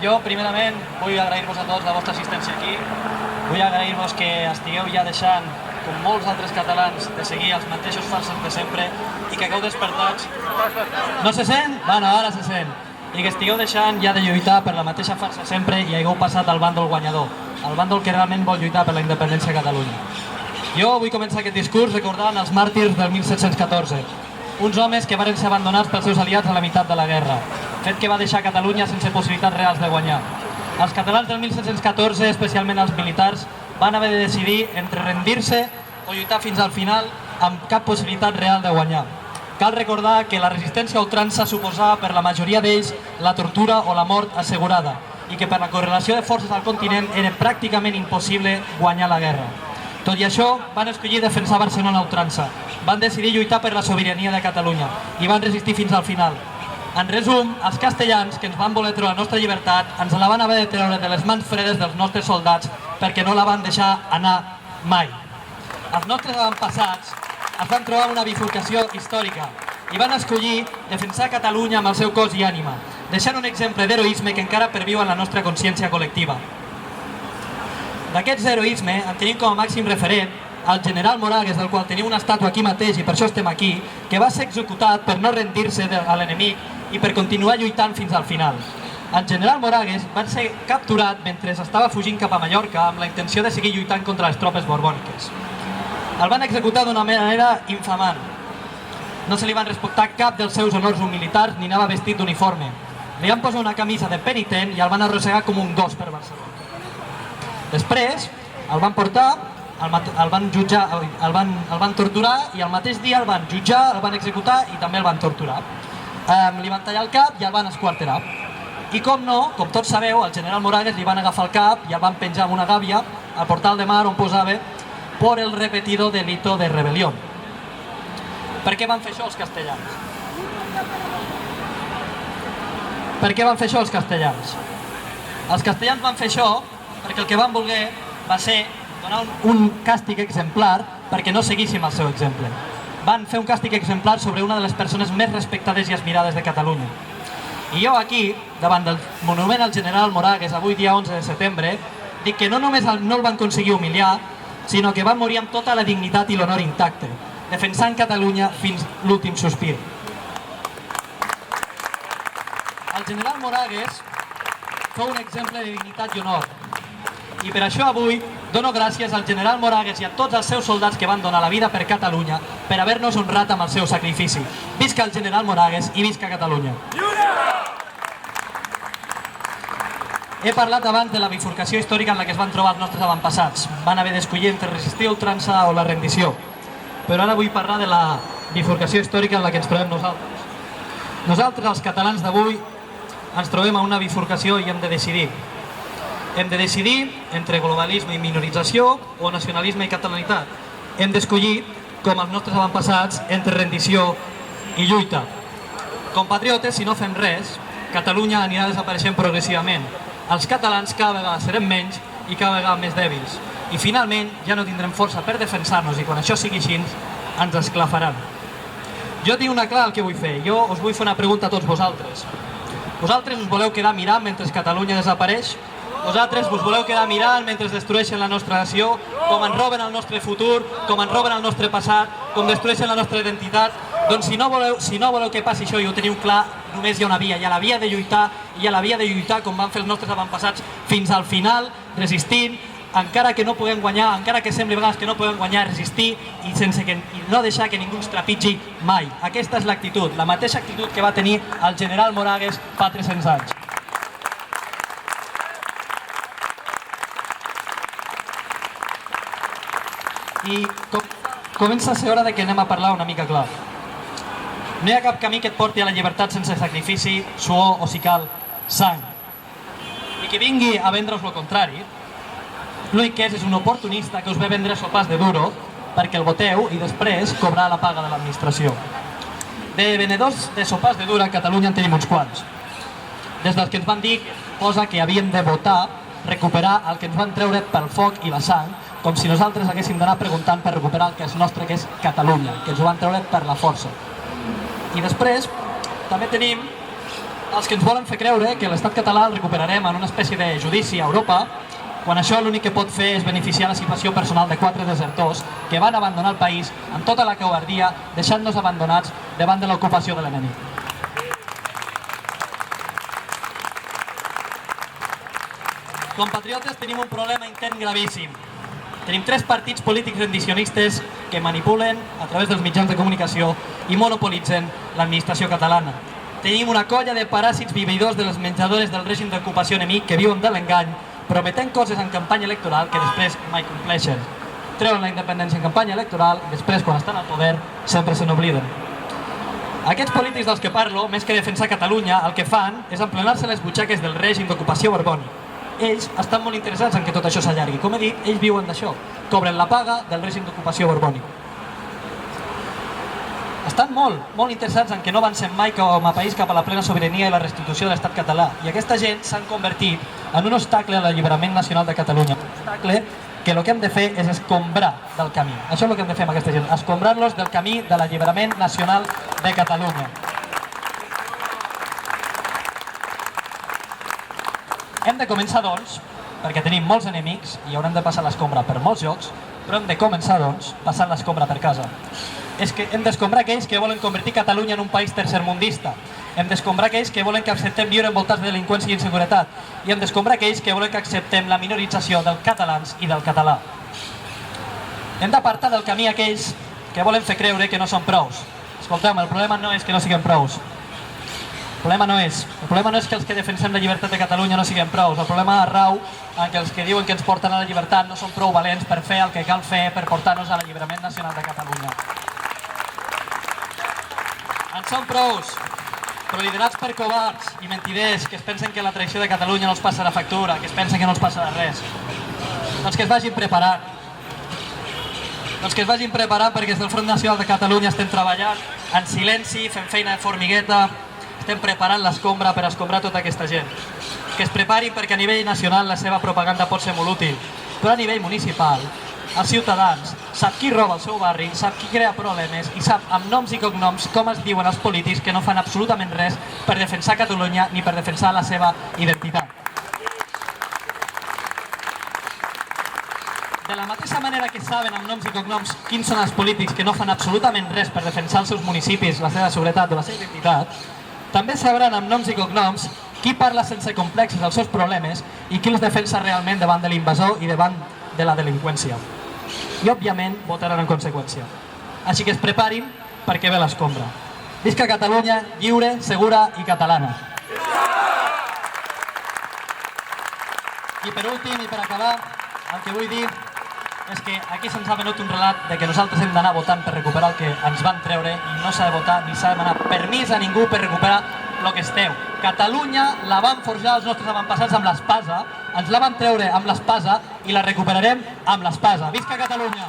Jo, primerament, vull agrair-vos a tots la vostra assistència aquí. Vull agrair-vos que estigueu ja deixant, com molts altres catalans, de seguir els mateixos farses de sempre i que hagueu despertats... No se sent? Bueno, ara se sent. I que estigueu deixant ja de lluitar per la mateixa farsa sempre i hagueu passat al bàndol guanyador, al bàndol que realment vol lluitar per la independència de Catalunya. Jo vull començar aquest discurs recordant els màrtirs del 1714, uns homes que varen ser abandonats pels seus aliats a la meitat de la guerra, fet que va deixar Catalunya sense possibilitats reals de guanyar. Els catalans del 1714, especialment els militars, van haver de decidir entre rendir-se o lluitar fins al final amb cap possibilitat real de guanyar. Cal recordar que la resistència a ultrança suposava per la majoria d'ells la tortura o la mort assegurada i que per la correlació de forces al continent era pràcticament impossible guanyar la guerra. Tot i això, van escollir defensar Barcelona a ultrança, van decidir lluitar per la sobirania de Catalunya i van resistir fins al final. En resum, els castellans, que ens van voler treure la nostra llibertat, ens la van haver de treure de les mans fredes dels nostres soldats perquè no la van deixar anar mai. Els nostres avantpassats es van trobar una bifurcació històrica i van escollir defensar Catalunya amb el seu cos i ànima, deixant un exemple d'heroisme que encara perviu en la nostra consciència col·lectiva. D'aquest heroisme en tenim com a màxim referent el general Moragues, del qual teniu una estàtua aquí mateix i per això estem aquí, que va ser executat per no rendir-se a l'enemic i per continuar lluitant fins al final. El general Moragues va ser capturat mentre estava fugint cap a Mallorca amb la intenció de seguir lluitant contra les tropes borbòniques. El van executar d'una manera infamant. No se li van respectar cap dels seus honors militars ni anava vestit d'uniforme. Li van posar una camisa de penitent i el van arrossegar com un gos per Barcelona. Després el van portar, el van jutjar, el van torturar i el mateix dia el van jutjar, el van executar i també el van torturar. Li van tallar el cap i el van esquarterar. I com no, com tots sabeu, al general Moragues li van agafar el cap i el van penjar amb una gàbia al portal de mar on posava por el repetido delito de rebelión. Per què van fer això els castellans? Per què van fer això els castellans? Els castellans van fer això perquè el que van voler va ser donar un càstig exemplar perquè no seguíssim el seu exemple. Van fer un càstig exemplar sobre una de les persones més respectades i admirades de Catalunya. I jo aquí, davant del monument al general Moragues, avui dia 11 de setembre, dic que no només no el van aconseguir humiliar, sinó que van morir amb tota la dignitat i l'honor intacte, defensant Catalunya fins l'últim sospir. El general Moragues fou un exemple de dignitat i honor. I per això avui dono gràcies al general Moragues i a tots els seus soldats que van donar la vida per Catalunya per haver-nos honrat amb el seu sacrifici. Visca el general Moragues i visca Catalunya! He parlat abans de la bifurcació històrica en la que es van trobar els nostres avantpassats. Van haver d'escollir entre resistir o ultrança o la rendició. Però ara vull parlar de la bifurcació històrica en la que ens trobem nosaltres. Nosaltres, els catalans d'avui, ens trobem a una bifurcació i hem de decidir. Hem de decidir entre globalisme i minorització o nacionalisme i catalanitat. Hem d'escollir, com els nostres avantpassats, entre rendició i lluita. Compatriotes, si no fem res, Catalunya anirà desapareixent progressivament. Els catalans cada vegada serem menys i cada vegada més dèbils. I finalment ja no tindrem força per defensar-nos i quan això sigui així ens esclafaran. Jo tinc una clara el que vull fer. Jo us vull fer una pregunta a tots vosaltres. Vosaltres us voleu quedar mirant mentre Catalunya desapareix? Vosaltres us voleu quedar mirant mentre destrueixen la nostra nació, com ens roben el nostre futur, com ens roben el nostre passat, com destrueixen la nostra identitat? Doncs si no voleu que passi això i ho teniu clar, només hi ha una via. Hi ha la via de lluitar, i hi ha la via de lluitar com van fer els nostres avantpassats fins al final, resistint, encara que no puguem guanyar, encara que sembli a vegades que no puguem guanyar, resistir i no deixar que ningú ens trepitgi mai. Aquesta és l'actitud, la mateixa actitud que va tenir el general Moragues fa 300 anys. I comença a ser hora que anem a parlar una mica clar. No hi ha cap camí que et porti a la llibertat sense sacrifici, suor o, si cal, sang. I qui vingui a vendre'us el contrari, l'únic que és un oportunista que us ve vendre sopars de duro perquè el voteu i després cobrar la paga de l'administració. De venedors de sopars de duro a Catalunya en tenim uns quants. Des dels que ens van dir que havíem de votar, recuperar el que ens van treure pel foc i la sang, com si nosaltres haguéssim d'anar preguntant per recuperar el que és nostre, que és Catalunya, que ens ho van treure per la força. I després també tenim Els que ens volen fer creure que l'estat català el recuperarem en una espècie de judici a Europa, quan això l'únic que pot fer és beneficiar la situació personal de 4 desertors que van abandonar el país amb tota la covardia, deixant-nos abandonats davant de l'ocupació de l'enemic. Compatriotes, tenim un problema intern gravíssim. Tenim 3 partits polítics rendicionistes que manipulen a través dels mitjans de comunicació i monopolitzen l'administració catalana. Tenim una colla de paràsits viveïdors de les menjadores del règim d'ocupació enemic que viuen de l'engany, prometent coses en campanya electoral que després mai compleixen. Treuen la independència en campanya electoral i després, quan estan al poder, sempre se n'obliden. Aquests polítics dels que parlo, més que defensar Catalunya, el que fan és emplenar-se les butxaques del règim d'ocupació borbònic. Ells estan molt interessats en que tot això s'allargui. Com he dit, ells viuen d'això. Cobren la paga del règim d'ocupació borbònic. Estan molt interessats en que no avancem mai com a país cap a la plena sobirania i la restitució de l'estat català. I aquesta gent s'han convertit en un obstacle a l'alliberament nacional de Catalunya. Un obstacle que el que hem de fer és escombrar del camí. Això és el que hem de fer amb aquesta gent, escombrar-los del camí de l'alliberament nacional de Catalunya. Hem de començar, doncs, perquè tenim molts enemics i haurem de passar l'escombra per molts llocs, però hem de començar, doncs, passant l'escombra per casa. És que hem d'escombrar aquells que volen convertir Catalunya en un país tercermundista. Hem d'escombrar aquells que volen que acceptem viure envoltats de delinqüència i inseguretat. I hem d'escombrar aquells que volen que acceptem la minorització dels catalans i del català. Hem d'apartar del camí aquells que volen fer creure que no són prous. Escolteu, el problema no és que no siguem prous. El problema no és que els que defensem la llibertat de Catalunya no siguem prous. El problema rau en que els que diuen que ens porten a la llibertat no són prou valents per fer el que cal fer per portar-nos a l'alliberament nacional de Catalunya. En són prous, però liderats per covards i mentiders que es pensen que la traïció de Catalunya no els passarà factura, que es pensen que no els passarà res. Doncs que es vagin preparant. Doncs que es vagin preparant perquè des del Front Nacional de Catalunya estem treballant en silenci, fent feina de formigueta, estem preparant l'escombra per escombrar tota aquesta gent. Que es preparin perquè a nivell nacional la seva propaganda pot ser molt útil, però a nivell municipal els ciutadans sap qui roba el seu barri, sap qui crea problemes i sap amb noms i cognoms com es diuen els polítics que no fan absolutament res per defensar Catalunya ni per defensar la seva identitat. De la mateixa manera que saben amb noms i cognoms quins són els polítics que no fan absolutament res per defensar els seus municipis, la seva seguretat o la seva identitat, també sabran amb noms i cognoms qui parla sense complexes dels seus problemes i qui els defensa realment davant de l'invasor i davant de la delinqüència. I, òbviament, votaran en conseqüència. Així que es preparin perquè ve l'escombra. Visca Catalunya, lliure, segura i catalana. I per últim, i per acabar, el que vull dir és que aquí se'ns ha venut un relat de que nosaltres hem d'anar votant per recuperar el que ens van treure i no s'ha de votar ni s'ha de demanar permís a ningú per recuperar el que esteu. Catalunya la van forjar els nostres avantpassats amb l'espasa, ens la van treure amb l'espasa i la recuperarem amb l'espasa. Visca Catalunya!